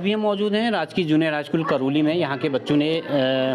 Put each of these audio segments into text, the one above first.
अभी हम मौजूद हैं राजकीय जूनियर हाई स्कूल करौली में। यहाँ के बच्चों ने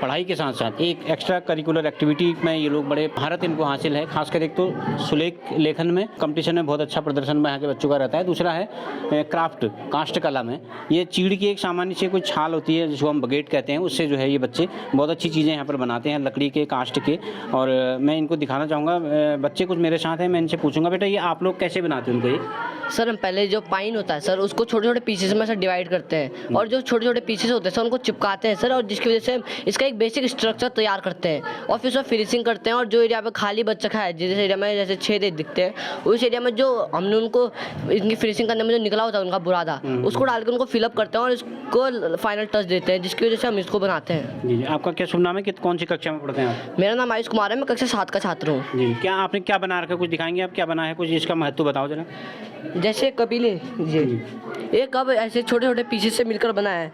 पढ़ाई के साथ साथ एक एक्स्ट्रा करिकुलर एक्टिविटी में ये लोग बड़े महारत इनको हासिल है। खासकर एक तो सुलेख लेखन में कंपटीशन में बहुत अच्छा प्रदर्शन में यहाँ के बच्चों का रहता है। दूसरा है क्राफ्ट काष्ठ कला में, ये चीड़ की एक सामान्य से कोई छाल होती है जिसको हम बगेट कहते हैं, उससे जो है ये बच्चे बहुत अच्छी चीज़ें यहाँ पर बनाते हैं, लकड़ी के काष्ठ के। और मैं इनको दिखाना चाहूँगा, बच्चे कुछ मेरे साथ हैं, मैं इनसे पूछूंगा बेटा ये आप लोग कैसे बनाते हैं उनको? ये सर हम पहले जो पाइन होता है सर उसको छोटे छोटे पीसेस में सर डिवाइड करते हैं और जो छोटे छोटे पीसेस होते हैं सर उनको चिपकाते हैं सर, और जिसकी वजह से हम इसका एक बेसिक स्ट्रक्चर तैयार करते हैं और फिर उसमें फिनिशिंग करते हैं। और जो एरिया पे खाली बच्चा है, जिस एरिया में जैसे छेद दिखते हैं, उस एरिया में जो हमने उनको इनकी फिनिशिंग करने में जो निकला होता है उनका बुरादा, उसको डाल के उनको फिलअप करते हैं और इसको फाइनल टच देते हैं, जिसकी वजह से हम इसको बनाते हैं। जी, आपका क्या शुभ नाम है, कौन सी कक्षा में पढ़ते हैं आप? मेरा नाम आयुष कुमार है, मैं कक्षा 7 का छात्र हूँ। जी, क्या आपने क्या बना रखा है, कुछ दिखाएंगे आप क्या बना है, कुछ इसका महत्व बताओ जरा। जैसे कपिले जी, ये कब ऐसे छोटे छोटे पीसेस से मिलकर बना है,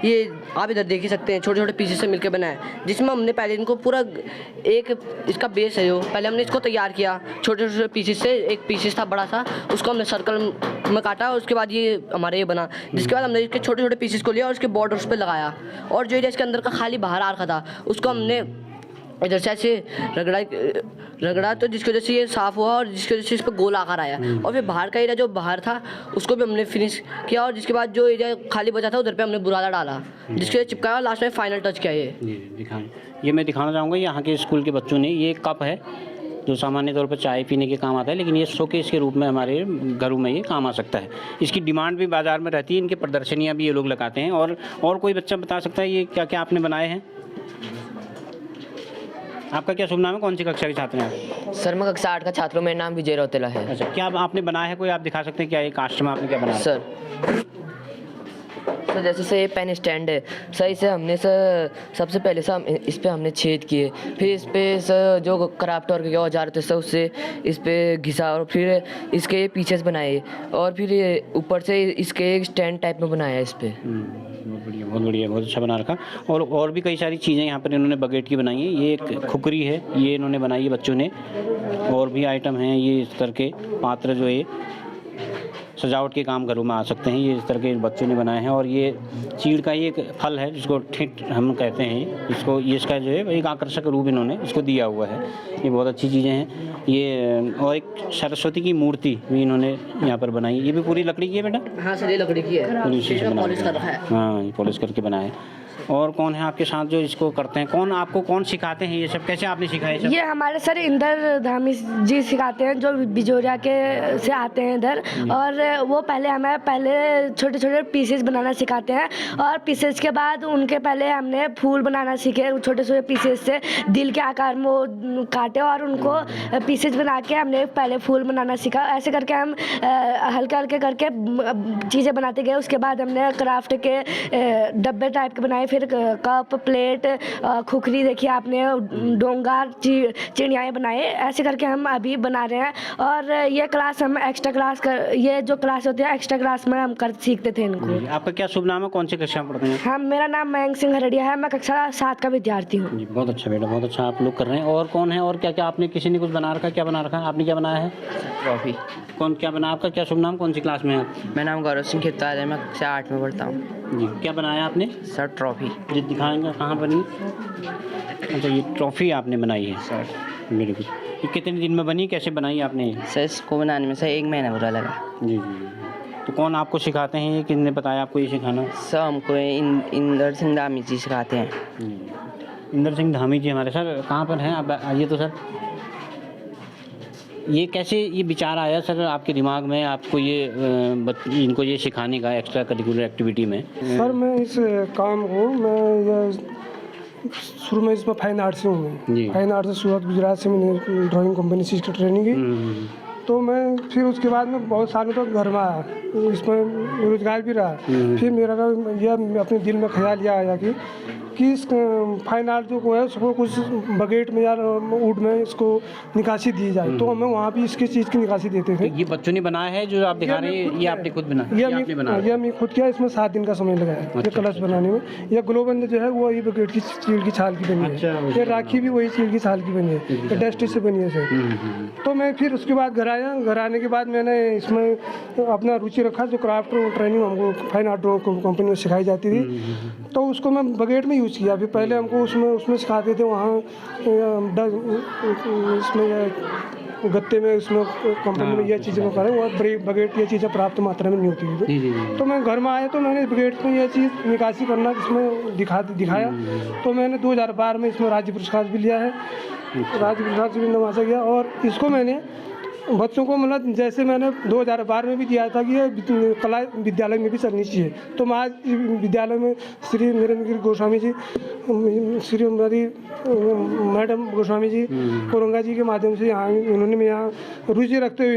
ये आप इधर देख ही सकते हैं, छोटे छोटे पीसेस से मिलकर बना है, जिसमें हमने पहले इनको पूरा एक इसका बेस है जो पहले हमने इसको तैयार किया छोटे छोटे पीसेस से। एक पीसेस था बड़ा सा, उसको हमने सर्कल में काटा और उसके बाद ये हमारे ये बना, जिसके बाद हमने इसके छोटे छोटे पीसेस को लिया और उसके बॉर्डर्स पे लगाया, और जो एरिया इसके अंदर का खाली बाहर आ रखा था उसको हमने इधर से ऐसे रगड़ा तो जिसकी वजह से ये साफ़ हुआ और जिसकी वजह से इस पर गोल आकार आया। और फिर बाहर का एरिया जो बाहर था उसको भी हमने फिनिश किया, और जिसके बाद जो एरिया खाली बचा था उधर पे हमने बुरादा डाला, जिसके वजह चिपकाया और लास्ट में फाइनल टच किया। ये दिखाएं, ये मैं दिखाना चाहूँगा यहाँ के स्कूल के बच्चों ने, ये कप है जो सामान्य तौर पर चाय पीने के काम आता है, लेकिन ये शोकेस के रूप में हमारे घरों में ये काम आ सकता है। इसकी डिमांड भी बाज़ार में रहती है, इनके प्रदर्शनियाँ भी ये लोग लगाते हैं। और कोई बच्चा बता सकता है ये क्या क्या आपने बनाए हैं? आपका क्या शुभ नाम है, कौन सी कक्षा के छात्र हैं आप? सर मैं कक्षा 8 का छात्र हूँ, मेरा नाम विजय रौतेला है। अच्छा, क्या आपने बनाया है कोई, आप दिखा सकते हैं क्या ये कास्ट में आपने क्या बनाया? सर जैसे से ये पेन स्टैंड है सर, इसे हमने सर सबसे पहले सर इस पे हमने छेद किए, फिर इस पे सर जो क्राफ्ट और के औजार थे सर उससे इस पे घिसा और फिर इसके पीछेस बनाए और फिर ऊपर से इसके एक स्टैंड टाइप में बनाया इस पे। बहुत बढ़िया, बहुत बढ़िया, बहुत अच्छा बना रखा। और भी कई सारी चीज़ें यहाँ पर इन्होंने बगेट की बनाई हैं। ये एक खुकरी है, ये इन्होंने बनाई है बच्चों ने। और भी आइटम हैं, ये इस तरह के पात्र जो है सजावट के काम घरों में आ सकते हैं, ये इस तरह के बच्चों ने बनाए हैं। और ये चीड़ का ही एक फल है जिसको ठिठ हम कहते हैं, इसको ये इसका जो है एक आकर्षक रूप इन्होंने इसको दिया हुआ है। ये बहुत अच्छी चीज़ें हैं। ये और एक सरस्वती की मूर्ति भी इन्होंने यहाँ पर बनाई, ये भी पूरी लकड़ी की है बेटा? हाँ सर ये लकड़ी की है, पॉलिश कर रखा है। हाँ, ये पॉलिश करके बनाया है। और कौन है आपके साथ जो इसको करते हैं, आपको कौन सिखाते हैं ये सब, कैसे आपने सिखाया ये सब? ये हमारे सर इंदर धामी जी सिखाते हैं जो बिजोरिया के से आते हैं इधर, और वो पहले छोटे छोटे पीसेस बनाना सिखाते हैं, और पीसेस के बाद उनके पहले हमने फूल बनाना सीखे, छोटे छोटे पीसेस से दिल के आकार में वो काटे और उनको पीसेस बना के हमने पहले फूल बनाना सीखा। ऐसे करके हम हल्के हल्के करके चीज़ें बनाते गए। उसके बाद हमने क्राफ्ट के डब्बे टाइप के बनाए, फिर कप प्लेट खुखरी देखिए आपने, डोंगा चिड़ियाएँ बनाए। ऐसे करके हम अभी बना रहे हैं। और ये क्लास हम एक्स्ट्रा क्लास ये जो क्लास होती है एक्स्ट्रा क्लास में हम सीखते थे इनको। आपका क्या शुभ नाम है, कौन सी कक्षा में पढ़ते हैं? हाँ मेरा नाम मयंक सिंह हरड़िया है, मैं कक्षा 7 का विद्यार्थी हूँ। बहुत अच्छा बेटा, बहुत अच्छा आप लोग कर रहे हैं। और कौन है, और क्या क्या आपने, किसी ने कुछ बना रखा, क्या बना रखा है आपने, क्या बनाया है? ट्रॉफी। कौन क्या बना, आपका क्या शुभ नाम, कौन सी क्लास में है आप? मेरा नाम गौरव सिंह खेताल है, मैं कक्षा 8 में पढ़ता हूँ। जी, क्या बनाया आपने? Sir trophy. जी दिखाएंगे, कहाँ बनी? अच्छा, ये ट्रॉफी आपने बनाई है सर। Very good. ये कितने दिन में बनी, कैसे बनाई आपने? सर इसको बनाने में सर 1 महीना बुरा लगा। जी जी। तो कौन आपको सिखाते हैं, ये किसने बताया आपको ये सिखाना? सर हमको इंदर सिंह धामी जी सिखाते हैं। इंदर सिंह धामी जी हमारे सर कहाँ पर हैं, आप आइए तो सर। ये कैसे ये विचार आया सर आपके दिमाग में, आपको ये इनको ये सिखाने का एक्स्ट्रा करिकुलर एक्टिविटी में? सर मैं इस काम को शुरू में इसमें फाइन आर्ट से हूँ। फाइन आर्ट से सूरत गुजरात से मैंने ड्राइंग कंपनी से इसकी ट्रेनिंग की। तो मैं फिर उसके बाद में बहुत सालों तक घर में आया, इसमें रोजगार भी रहा। फिर मेरा यह अपने दिल में ख्याल यह आया कि इस फाइन आर्ट जो है उसको कुछ बगेट में या वुड में इसको निकासी दी जाए। तो हमें वहाँ भी इसकी चीज़ की निकासी देते थे। ये बच्चों ने बनाया है जो आप दिखा रहे हैं, ये आपने खुद बनाया? ये मैं खुद किया, इसमें 7 दिन का समय लगा है ये कलश बनाने में। यह ग्लोबल जो है वो ये बगेट की चीड़ की छाल की बनी है। ये राखी भी वही चीड़ की छाल की बनी है, डस्ट से बनी है सर। तो मैं फिर उसके बाद घर आया, आया, घर आने के बाद मैंने इसमें अपना रुचि रखा। जो क्राफ्ट ट्रेनिंग हमको फाइन आर्ट कंपनी में सिखाई जाती थी, तो उसको मैं बगेट में यूज़ किया। फिर पहले हमको उसमें सिखाते थे वहाँ इसमें गत्ते में, इसमें कंपनी में यह चीज़ें वो करें, और बगेट ये चीज़ें प्राप्त मात्रा में नहीं होती थी। तो मैं घर में आया तो मैंने बगेट में यह चीज़ निकासी करना इसमें दिखाया। तो मैंने 2012 में इसमें राज्य पुरस्कार भी लिया है, राज्य पुरस्कार से भी नवाजा गया। और इसको मैंने बच्चों को मतलब जैसे मैंने 2012 में भी दिया था कि ये कला विद्यालय में भी चलनी चाहिए। तो मैं आज विद्यालय में श्री नरेंद्र गिरी गोस्वामी जी, श्रीमती मैडम गोस्वामी जी, कोरंगा जी के माध्यम से यहाँ इन्होंने यहाँ रुचि रखते हुए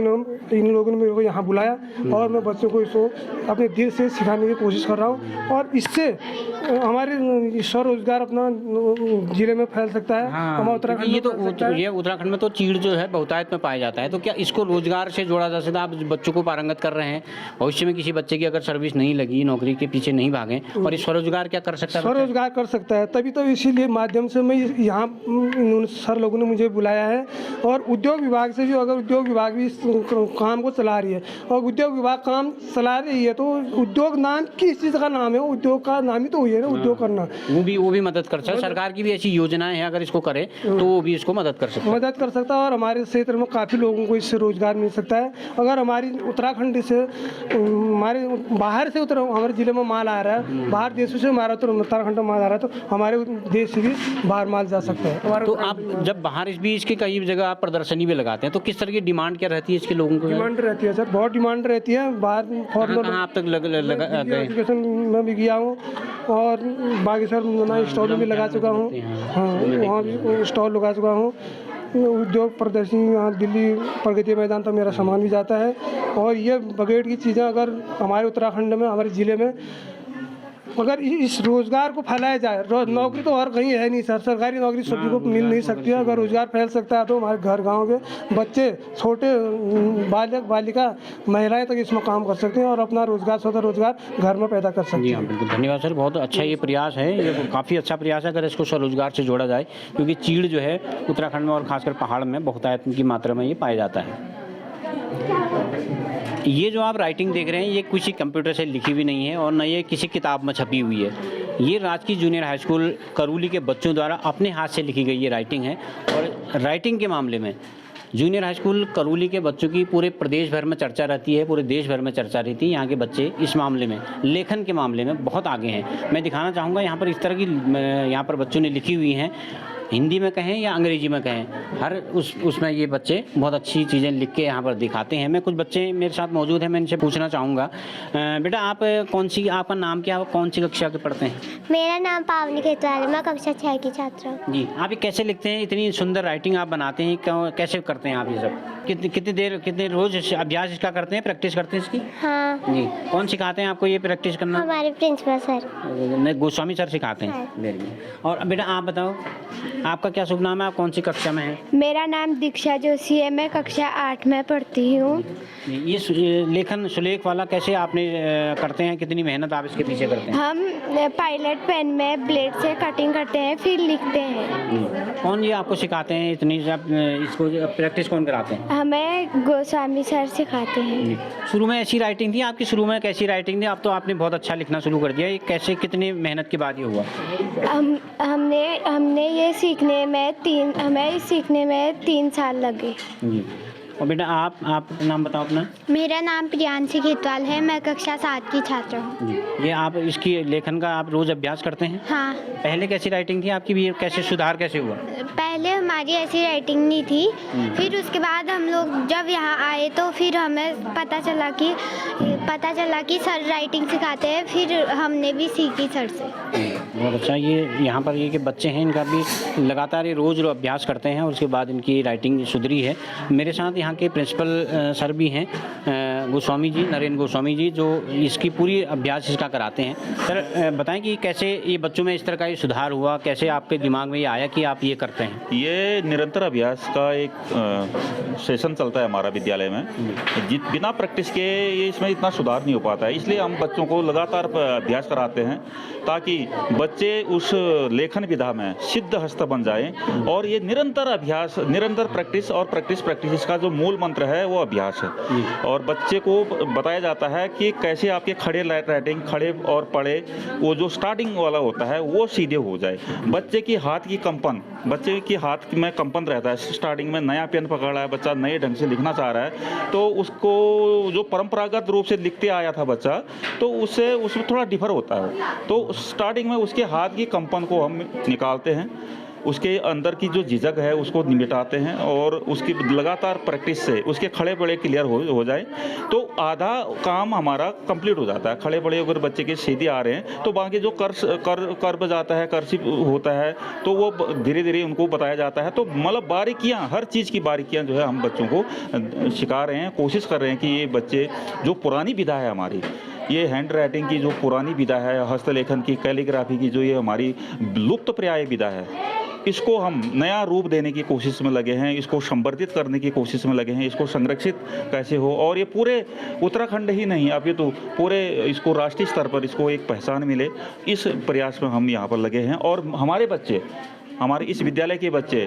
इन लोगों ने मेरे को यहाँ बुलाया, और मैं बच्चों को इसको अपने दिल से सिखाने की कोशिश कर रहा हूँ। और इससे हमारे स्वरोजगार अपना जिले में फैल सकता है। हाँ, उत्तराखंड ये तो ये उत्तराखंड में तो चीड़ जो है बहुतायत में पाया जाता है। तो क्या इसको रोजगार से जोड़ा जा सकता है? आप बच्चों को पारंगत कर रहे हैं, भविष्य में किसी बच्चे की अगर सर्विस नहीं लगी, नौकरी के पीछे नहीं भागे, और इस स्वरोजगार क्या कर सकता है? स्वरोजगार कर सकता है। तभी तो इसीलिए माध्यम से मैं यहाँ सर लोगों ने मुझे बुलाया है। और उद्योग विभाग से भी, अगर उद्योग विभाग भी इस काम को चला रही है, और उद्योग विभाग काम चला रही है, तो उद्योग नाम किस चीज़ का नाम है? उद्योग का नाम ही तो हुई है ना, उद्योग करना। वो भी मदद कर सकता है। सरकार की भी ऐसी योजनाएं हैं, अगर इसको करे तो वो भी इसको मदद कर सकता है। और हमारे क्षेत्र में काफ़ी लोगों को इससे रोजगार मिल सकता है। अगर हमारी उत्तराखंड से हमारे बाहर से हमारे जिले में माल आ रहा है, बाहर देशों से हमारा तो उत्तराखंड में माल आ रहा है, तो हमारे देश से भी बाहर माल जा सकता है। तो आप जब बाहर इस बीच की कई जगह आप प्रदर्शनी भी लगाते हैं, तो किस तरह की डिमांड क्या रहती है इसके लोगों को? डिमांड रहती है सर, बहुत डिमांड रहती है। बाहर कहाँ आप तक एजुकेशन में भी गया हूँ, और बाकी सर मैं स्टॉल में भी लगा चुका हूँ। हाँ, वहाँ भी स्टॉल लगा चुका हूँ। उद्योग प्रदर्शनी यहाँ दिल्ली प्रगति मैदान तक मेरा सामान भी जाता है। और ये बगेट की चीज़ें अगर हमारे उत्तराखंड में, हमारे ज़िले में अगर इस रोज़गार को फैलाया जाए, नौकरी तो हर कहीं है नहीं सर, सरकारी नौकरी सभी को मिल नहीं सकती है। अगर रोज़गार फैल सकता है तो हमारे घर गांव के बच्चे, छोटे बालक बालिका, महिलाएं तक इसमें काम कर सकते हैं और अपना रोज़गार, स्वतः रोज़गार घर में पैदा कर सकते हैं। जी हाँ, बिल्कुल, धन्यवाद सर, बहुत अच्छा ये प्रयास है। ये काफ़ी अच्छा प्रयास है अगर इसको स्वरोजगार से जोड़ा जाए, क्योंकि चीड़ जो है उत्तराखंड में और खासकर पहाड़ में बहुतायत की मात्रा में ये पाया जाता है। ये जो आप राइटिंग देख रहे हैं, ये किसी कंप्यूटर से लिखी हुई नहीं है, और न ये किसी किताब में छपी हुई है। ये राजकीय जूनियर हाई स्कूल करौली के बच्चों द्वारा अपने हाथ से लिखी गई ये राइटिंग है। और राइटिंग के मामले में जूनियर हाई स्कूल करौली के बच्चों की पूरे प्रदेश भर में चर्चा रहती है, पूरे देश भर में चर्चा रहती है। यहाँ के बच्चे इस मामले में, लेखन के मामले में बहुत आगे हैं। मैं दिखाना चाहूँगा यहाँ पर इस तरह की यहाँ पर बच्चों ने लिखी हुई हैं, हिंदी में कहें या अंग्रेजी में कहें, हर उसमें ये बच्चे बहुत अच्छी चीज़ें लिख के यहाँ पर दिखाते हैं। मैं कुछ बच्चे मेरे साथ मौजूद हैं, मैं इनसे पूछना चाहूँगा, बेटा आप आपका नाम क्या है, कौन सी कक्षा के पढ़ते हैं? मेरा नाम पावनी खेतवाल है, मैं कक्षा 6 की छात्रा हूँ। जी, आप ये कैसे लिखते हैं? इतनी सुंदर राइटिंग आप बनाते हैं, कैसे करते हैं आप ये सब? कितने रोज अभ्यास इसका करते हैं, प्रैक्टिस करते हैं इसकी? हाँ जी, कौन सिखाते हैं आपको ये प्रैक्टिस करना? हमारे प्रिंसिपल सर गोस्वामी सर सिखाते हैं। Very good. और बेटा आप बताओ, आपका क्या शुभ नाम है, आप कौन सी कक्षा में हैं? मेरा नाम दीक्षा जोशी है, मैं कक्षा 8 में पढ़ती हूँ। ये लेखन सुलेख वाला कैसे आपने करते हैं, कितनी मेहनत आप इसके पीछे करते हैं? हम पायलट पेन में ब्लेड से कटिंग करते हैं, फिर लिखते हैं। कौन ये आपको सिखाते हैं इतनी, इसको प्रैक्टिस कौन कराते हैं? हमें गोस्वामी सर सिखाते हैं। शुरू में ऐसी राइटिंग थी आपकी? शुरू में कैसी राइटिंग थी? अब तो आपने बहुत अच्छा लिखना शुरू कर दिया। ये कैसे, कितनी मेहनत के बाद ये हुआ? हमने ये हमें सीखने में 3 साल लगे। जी। और बेटा आप नाम बताओ अपना। मेरा नाम प्रियांशी खेतवाल है, मैं कक्षा 7 की छात्रा हूँ। जी, ये आप इसकी लेखन का आप रोज अभ्यास करते हैं? हाँ। पहले कैसी राइटिंग थी आपकी भी, कैसे सुधार कैसे हुआ? पहले हमारी ऐसी राइटिंग नहीं थी, फिर उसके बाद हम लोग जब यहाँ आए तो फिर हमें पता चला कि सर राइटिंग सिखाते हैं, फिर हमने भी सीखी सर से। बहुत अच्छा। ये यहाँ पर ये कि बच्चे हैं, इनका भी लगातार ये रोज़ अभ्यास करते हैं और उसके बाद इनकी राइटिंग सुधरी है। मेरे साथ यहाँ के प्रिंसिपल सर भी हैं, गोस्वामी जी, नरेंद्र गोस्वामी जी, जो इसकी पूरी अभ्यास इसका कराते हैं। सर बताएं कि कैसे ये बच्चों में इस तरह का ये सुधार हुआ, कैसे आपके दिमाग में ये आया कि आप ये करते हैं? ये निरंतर अभ्यास का एक सेशन चलता है हमारा विद्यालय में। बिना प्रैक्टिस के ये इसमें इतना सुधार नहीं हो पाता है, इसलिए हम बच्चों को लगातार अभ्यास कराते हैं ताकि बच्चे उस लेखन विधा में सिद्ध हस्त बन जाएं। और ये निरंतर अभ्यास, निरंतर प्रैक्टिस और प्रैक्टिस इसका जो मूल मंत्र है वो अभ्यास है। और बच्चे को बताया जाता है कि कैसे आपके खड़े राइटिंग, खड़े और पढ़े, वो जो स्टार्टिंग वाला होता है वो सीधे हो जाए। बच्चे की हाथ की कंपन, बच्चे की हाथ में कंपन रहता है। स्टार्टिंग में नया पेन पकड़ा है, बच्चा नए ढंग से लिखना चाह रहा है, तो उसको जो परंपरागत रूप से लिखते आया था बच्चा, तो उसमें थोड़ा डिफर होता है। तो स्टार्टिंग में उसके हाथ की कंपन को हम निकालते हैं, उसके अंदर की जो झिझक है उसको मिटाते हैं और उसकी लगातार प्रैक्टिस से उसके खड़े पड़े क्लियर हो जाए तो आधा काम हमारा कंप्लीट हो जाता है। खड़े पड़े अगर बच्चे के सीधे आ रहे हैं तो बाकी जो कर्व जाता है, कर्सिव होता है, तो वो धीरे धीरे उनको बताया जाता है। तो मतलब बारीकियाँ, हर चीज़ की बारीकियाँ जो है हम बच्चों को सिखा रहे हैं, कोशिश कर रहे हैं कि ये बच्चे जो पुरानी विधा है हमारी, ये हैंड राइटिंग की जो पुरानी विधा है, हस्तलेखन की, कैलीग्राफी की जो ये हमारी लुप्त प्राय विधा है, इसको हम नया रूप देने की कोशिश में लगे हैं, इसको संवर्धित करने की कोशिश में लगे हैं, इसको संरक्षित कैसे हो। और ये पूरे उत्तराखंड ही नहीं, अब ये तो पूरे इसको राष्ट्रीय स्तर पर इसको एक पहचान मिले, इस प्रयास में हम यहाँ पर लगे हैं। और हमारे बच्चे, हमारे इस विद्यालय के बच्चे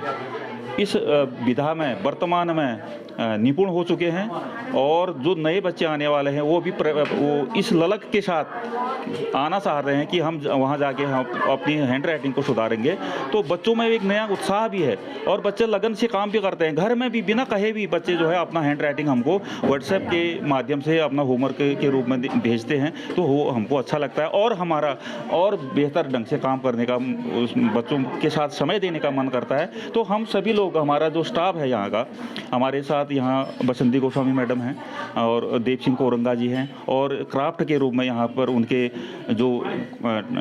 इस विधा में वर्तमान में निपुण हो चुके हैं। और जो नए बच्चे आने वाले हैं वो भी वो इस ललक के साथ आना चाह रहे हैं कि हम वहाँ जाके हम अपनी हैंड राइटिंग को सुधारेंगे। तो बच्चों में एक नया उत्साह भी है और बच्चे लगन से काम भी करते हैं। घर में भी बिना कहे भी बच्चे जो है अपना हैंड राइटिंग हमको व्हाट्सएप के माध्यम से अपना होमवर्क के रूप में भेजते हैं, तो वो हमको अच्छा लगता है और हमारा और बेहतर ढंग से काम करने का, उस बच्चों के साथ समय देने का मन करता है। तो हम सभी लोग, हमारा जो स्टाफ है यहाँ का, हमारे साथ यहाँ बसंती गोस्वामी मैडम हैं और देव सिंह कोरंगा जी हैं, और क्राफ्ट के रूप में यहाँ पर उनके जो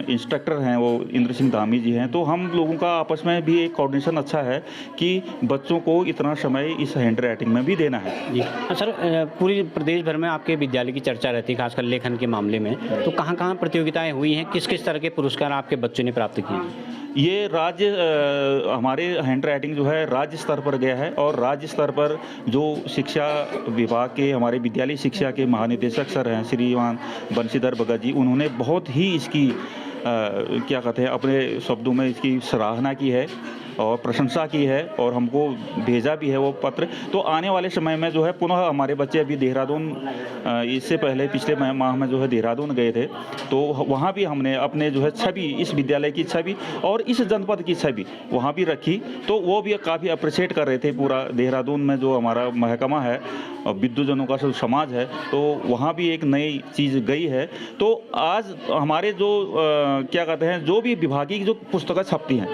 इंस्ट्रक्टर हैं वो इंद्र सिंह धामी जी हैं। तो हम लोगों का आपस में भी एक कोऑर्डिनेशन अच्छा है कि बच्चों को इतना समय इस हैंड राइटिंग में भी देना है। जी सर, पूरी प्रदेश भर में आपके विद्यालय की चर्चा रहती है, खासकर लेखन के मामले में, तो कहाँ कहाँ प्रतियोगिताएँ हुई हैं, किस किस तरह के पुरस्कार आपके बच्चों ने प्राप्त किए हैं? ये राज्य, हमारे हैंड राइटिंग जो है राज्य स्तर पर गया है और राज्य स्तर पर जो शिक्षा विभाग के, हमारे विद्यालय शिक्षा के महानिदेशक सर हैं श्रीमान बंशीधर भगत जी, उन्होंने बहुत ही इसकी क्या कहते हैं, अपने शब्दों में इसकी सराहना की है और प्रशंसा की है और हमको भेजा भी है वो पत्र। तो आने वाले समय में जो है पुनः हमारे बच्चे अभी देहरादून, इससे पहले पिछले माह में जो है देहरादून गए थे, तो वहाँ भी हमने अपने जो है छवि, इस विद्यालय की छवि और इस जनपद की छवि वहाँ भी रखी। तो वो भी काफ़ी अप्रिशिएट कर रहे थे। पूरा देहरादून में जो हमारा महकमा है, विद्युतजनों का जो समाज है, तो वहाँ भी एक नई चीज़ गई है। तो आज हमारे जो क्या कहते हैं, जो भी विभागीय जो पुस्तकें छपती हैं,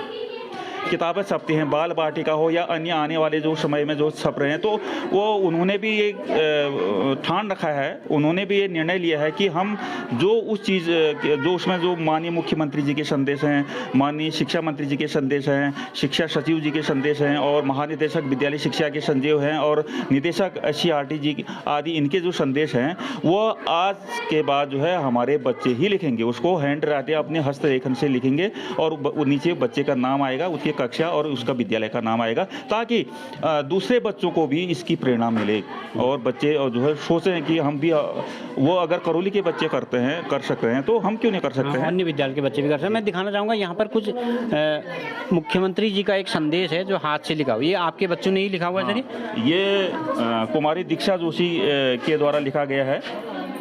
किताबें छपती हैं, बाल वाटिका हो या अन्य आने वाले जो समय में जो छप रहे हैं, तो वो उन्होंने भी एक ठान रखा है, उन्होंने भी ये निर्णय लिया है कि हम जो उस चीज़ जो उसमें जो माननीय मुख्यमंत्री जी के संदेश हैं, माननीय शिक्षा मंत्री जी के संदेश हैं, शिक्षा सचिव जी के संदेश हैं और महानिदेशक विद्यालय शिक्षा के संदेश हैं और निदेशक SCERT जी आदि, इनके जो संदेश हैं वो आज के बाद जो है हमारे बच्चे ही लिखेंगे, उसको हैंड राइटिंग अपने हस्तलेखन से लिखेंगे और नीचे बच्चे का नाम आएगा, उसके कक्षा और उसका विद्यालय का नाम आएगा, ताकि दूसरे बच्चों को भी इसकी प्रेरणा मिले और बच्चे जो है सोचें कि हम भी, वो अगर करौली के बच्चे करते हैं, कर सकते हैं, तो हम क्यों नहीं कर सकते हैं। अन्य विद्यालय के बच्चे भी कर सकते हैं। मैं दिखाना चाहूँगा यहाँ पर कुछ मुख्यमंत्री जी का एक संदेश है जो हाथ से लिखा हुआ, ये आपके बच्चों ने ही लिखा हुआ है? सर ये कुमारी दीक्षा जोशी के द्वारा लिखा गया है।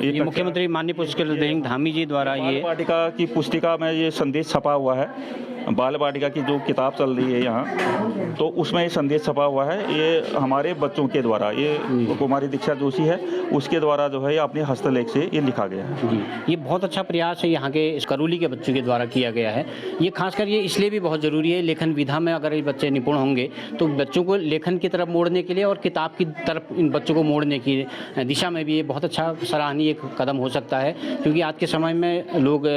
ये मुख्यमंत्री माननीय पुष्कर सिंह धामी जी द्वारा ये वाटिका की पुस्तिका में ये संदेश छपा हुआ है। बाल वाटिका की जो किताब चल रही है यहाँ, तो उसमें ये संदेश छपा हुआ है। ये हमारे बच्चों के द्वारा, ये कुमारी दीक्षा जोशी है, उसके द्वारा जो है अपने हस्तलेख से ये लिखा गया है। जी, ये बहुत अच्छा प्रयास है यहाँ के करौली के बच्चों के द्वारा किया गया है। ये खासकर ये इसलिए भी बहुत ज़रूरी है, लेखन विधा में अगर ये बच्चे निपुण होंगे तो बच्चों को लेखन की तरफ मोड़ने के लिए और किताब की तरफ इन बच्चों को मोड़ने की दिशा में भी ये बहुत अच्छा सराहनीय एक कदम हो सकता है। क्योंकि आज के समय में लोग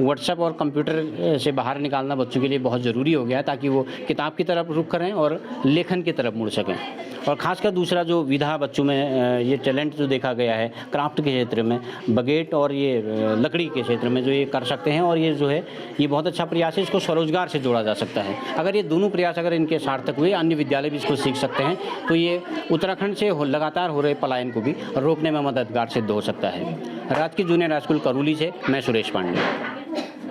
व्हाट्सएप और कंप्यूटर से बाहर निकालना बच्चों बच्चों के लिए बहुत ज़रूरी हो गया है, ताकि वो किताब की तरफ रुख करें और लेखन की तरफ मुड़ सकें। और ख़ासकर दूसरा जो विधा बच्चों में ये टैलेंट जो देखा गया है क्राफ्ट के क्षेत्र में, बगेट और ये लकड़ी के क्षेत्र में जो ये कर सकते हैं, और ये जो है ये बहुत अच्छा प्रयास है, इसको स्वरोजगार से जोड़ा जा सकता है। अगर ये दोनों प्रयास अगर इनके सार्थक हुए, अन्य विद्यालय भी इसको सीख सकते हैं, तो ये उत्तराखंड से लगातार हो रहे पलायन को भी रोकने में मददगार सिद्ध हो सकता है। राजकीय जूनियर हाई स्कूल करूली से मैं सुरेश पांडे।